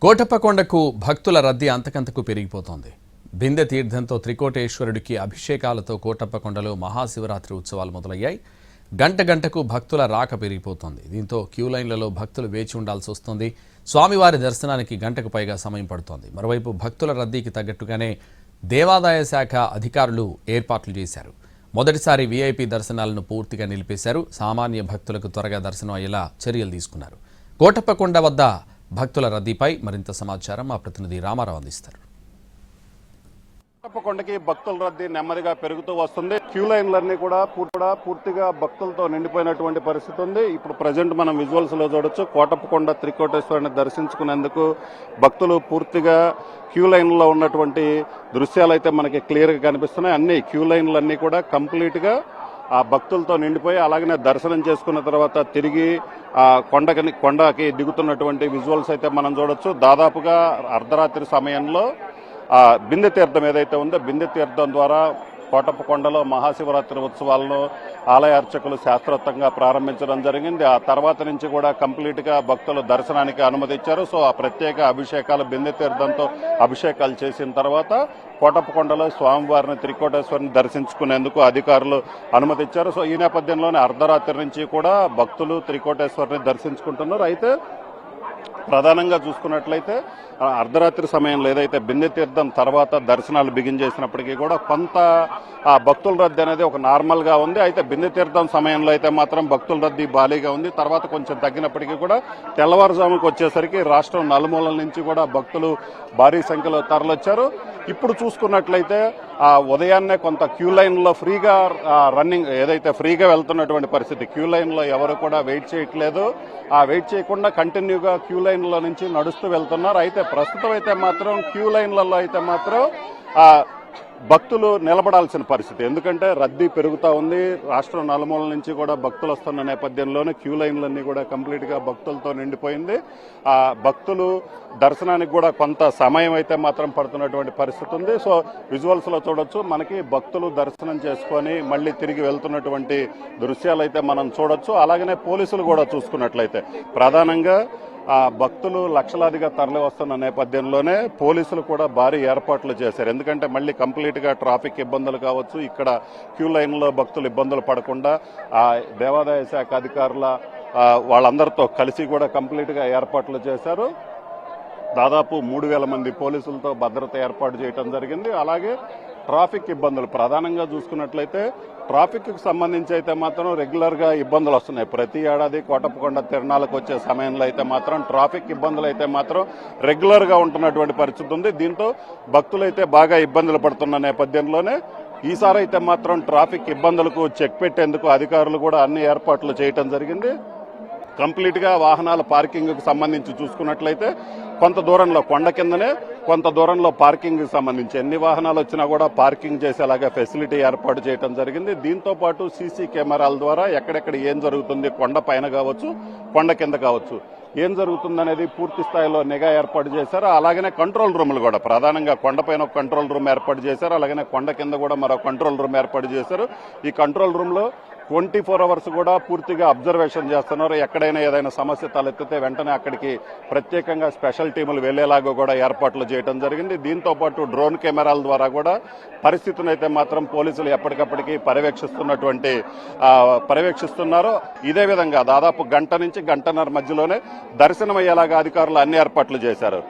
కోటప్పకొండకు భక్తుల రద్దీ అంతకంతకు పెరిగిపోతోంది. బిందె తీర్థంతో త్రికోటేశ్వరుడికి అభిషేకాలతో కోటప్పకొండలో మహాశివరాత్రి ఉత్సవాలు మొదలయ్యాయి. గంట గంటకు భక్తుల రాక పెరిగిపోతోంది. దీంతో క్యూ లైన్లలో భక్తులు వేచి ఉండాల్సి వస్తోంది. స్వామివారి దర్శనానికి గంటకు పైగా సమయం పడుతోంది. మరోవైపు భక్తుల రద్దీకి తగ్గట్టుగానే దేవాదాయ శాఖ అధికారులు ఏర్పాట్లు చేశారు. మొదటిసారి వీఐపీ దర్శనాలను పూర్తిగా నిలిపేశారు. సామాన్య భక్తులకు త్వరగా దర్శనం అయ్యేలా చర్యలు తీసుకున్నారు. కోటప్పకొండ వద్ద భక్తుల రద్దీపై మరింత సమాచారం మా ప్రతినిధి రామారావు అందిస్తారు. కోటప్పకొండకి భక్తుల రద్దీ నెమ్మదిగా పెరుగుతూ వస్తుంది. క్యూ లైన్లన్నీ కూడా పూర్తిగా భక్తులతో నిండిపోయినటువంటి పరిస్థితి ఉంది. ఇప్పుడు ప్రజెంట్ మనం విజువల్స్ లో చూడొచ్చు. కోటప్పకొండ త్రికోటేశ్వరుని దర్శించుకునేందుకు భక్తులు పూర్తిగా క్యూ లైన్లో ఉన్నటువంటి దృశ్యాలు అయితే మనకి క్లియర్ గా కనిపిస్తున్నాయి. అన్ని క్యూ లైన్లన్నీ కూడా కంప్లీట్ గా ఆ భక్తులతో నిండిపోయి అలాగనే దర్శనం చేసుకున్న తర్వాత తిరిగి ఆ కొండకి దిగుతున్నటువంటి విజువల్స్ అయితే మనం చూడొచ్చు. దాదాపుగా అర్ధరాత్రి సమయంలో బిందె తీర్థం ఏదైతే ఉందో బిందె తీర్థం ద్వారా కోటప్పకొండలో మహాశివరాత్రి ఉత్సవాలను ఆలయ అర్చకులు శాస్త్రోక్తంగా ప్రారంభించడం జరిగింది. ఆ తర్వాత నుంచి కూడా కంప్లీట్ గా భక్తులు దర్శనానికి అనుమతి ఇచ్చారు. సో ఆ ప్రత్యేక అభిషేకాలు బిందె తీర్థంతో అభిషేకాలు చేసిన తర్వాత కోటప్పకొండలో స్వామివారిని త్రికోటేశ్వరిని దర్శించుకునేందుకు అధికారులు అనుమతి ఇచ్చారు. సో ఈ నేపథ్యంలోనే అర్ధరాత్రి నుంచి కూడా భక్తులు త్రికోటేశ్వరిని దర్శించుకుంటున్నారు. అయితే ప్రధానంగా చూసుకున్నట్లయితే అర్ధరాత్రి సమయంలో ఏదైతే బిందె తీర్థం తర్వాత దర్శనాలు బిగిన్ చేసినప్పటికీ కూడా కొంత భక్తుల రద్దీ అనేది ఒక నార్మల్ గా ఉంది. అయితే బిందె తీర్థం సమయంలో అయితే మాత్రం భక్తుల రద్దీ భారీగా ఉంది. తర్వాత కొంచెం తగ్గినప్పటికీ కూడా తెల్లవారుజాముకు వచ్చేసరికి రాష్ట్రం నలుమూలల నుంచి కూడా భక్తులు భారీ సంఖ్యలో తరలొచ్చారు. ఇప్పుడు చూసుకున్నట్లయితే ఉదయాన్నే కొంత క్యూ లైన్ లో ఫ్రీగా రన్నింగ్ ఏదైతే ఫ్రీగా వెళ్తున్నటువంటి పరిస్థితి, క్యూ లైన్ లో ఎవరు కూడా వెయిట్ చేయట్లేదు. వెయిట్ చేయకుండా కంటిన్యూగా క్యూ లైన్ లో నుంచి నడుస్తూ వెళ్తున్నారు. అయితే ప్రస్తుతం అయితే మాత్రం క్యూ లైన్లలో అయితే మాత్రం భక్తులు నిలబడాల్సిన పరిస్థితి, ఎందుకంటే రద్దీ పెరుగుతూ ఉంది. రాష్ట్రం నలుమూలల నుంచి కూడా భక్తులు వస్తున్న నేపథ్యంలోనే క్యూ లైన్లన్నీ కూడా కంప్లీట్ గా భక్తులతో నిండిపోయింది. భక్తులు దర్శనానికి కూడా కొంత సమయం అయితే మాత్రం పడుతున్నటువంటి పరిస్థితి ఉంది. సో విజువల్స్ లో చూడొచ్చు, మనకి భక్తులు దర్శనం చేసుకొని మళ్ళీ తిరిగి వెళ్తున్నటువంటి దృశ్యాలు అయితే మనం చూడొచ్చు. అలాగనే పోలీసులు కూడా చూసుకున్నట్లయితే ప్రధానంగా భక్తులు లక్షలాదిగా తరలి వస్తున్న నేపథ్యంలోనే పోలీసులు కూడా భారీ ఏర్పాట్లు చేశారు. ఎందుకంటే మళ్ళీ కంప్లీట్ గా ట్రాఫిక్ ఇబ్బందులు కావచ్చు, ఇక్కడ క్యూ లైన్ లో భక్తులు ఇబ్బందులు పడకుండా దేవాదాయ శాఖ అధికారుల వాళ్ళందరితో కలిసి కూడా కంప్లీట్ గా ఏర్పాట్లు చేశారు. దాదాపు 3000 మంది పోలీసులతో భద్రత ఏర్పాటు చేయడం జరిగింది. అలాగే ట్రాఫిక్ ఇబ్బందులు ప్రధానంగా చూసుకున్నట్లయితే ట్రాఫిక్ కు సంబంధించి అయితే మాత్రం రెగ్యులర్ గా ఇబ్బందులు వస్తున్నాయి. ప్రతి ఏడాది కోటప్పకొండ తిరణాలకు వచ్చే సమయంలో అయితే మాత్రం ట్రాఫిక్ ఇబ్బందులు అయితే మాత్రం రెగ్యులర్ గా ఉంటున్నటువంటి పరిస్థితి ఉంది. దీంతో భక్తులైతే బాగా ఇబ్బందులు పడుతున్న నేపథ్యంలోనే ఈసారి అయితే మాత్రం ట్రాఫిక్ ఇబ్బందులకు చెక్ పెట్టేందుకు అధికారులు కూడా అన్ని ఏర్పాట్లు చేయడం జరిగింది. కంప్లీట్ గా వాహనాల పార్కింగ్ కు సంబంధించి చూసుకున్నట్లయితే కొంత దూరంలో కొండ కిందనే కొంత దూరంలో పార్కింగ్ కి సంబంధించి ఎన్ని వాహనాలు వచ్చినా కూడా పార్కింగ్ చేసేలాగా ఫెసిలిటీ ఏర్పాటు చేయడం జరిగింది. దీంతో పాటు సీసీ కెమెరాల ద్వారా ఎక్కడెక్కడ ఏం జరుగుతుంది, కొండ పైన కావచ్చు కొండ కింద కావచ్చు ఏం జరుగుతుందనేది పూర్తి స్థాయిలో నిఘా ఏర్పాటు చేశారు. అలాగనే కంట్రోల్ రూములు కూడా ప్రధానంగా కొండపైన ఒక కంట్రోల్ రూమ్ ఏర్పాటు చేశారు. అలాగనే కొండ కింద కూడా మరో కంట్రోల్ రూమ్ ఏర్పాటు చేశారు. ఈ కంట్రోల్ రూమ్ లో 24 అవర్స్ కూడా పూర్తిగా అబ్జర్వేషన్ చేస్తున్నారు. ఎక్కడైనా ఏదైనా సమస్య తలెత్తితే వెంటనే అక్కడికి ప్రత్యేకంగా స్పెషల్ టీములు వెళ్లేలాగా కూడా ఏర్పాట్లు చేయడం జరిగింది. దీంతో పాటు డ్రోన్ కెమెరాల ద్వారా కూడా పరిస్థితిని అయితే మాత్రం పోలీసులు ఎప్పటికప్పటికి పర్యవేక్షిస్తున్నారు. ఇదే విధంగా దాదాపు గంట నుంచి గంటన్నర మధ్యలోనే దర్శనం అయ్యేలాగా అధికారులు అన్ని ఏర్పాట్లు చేశారు.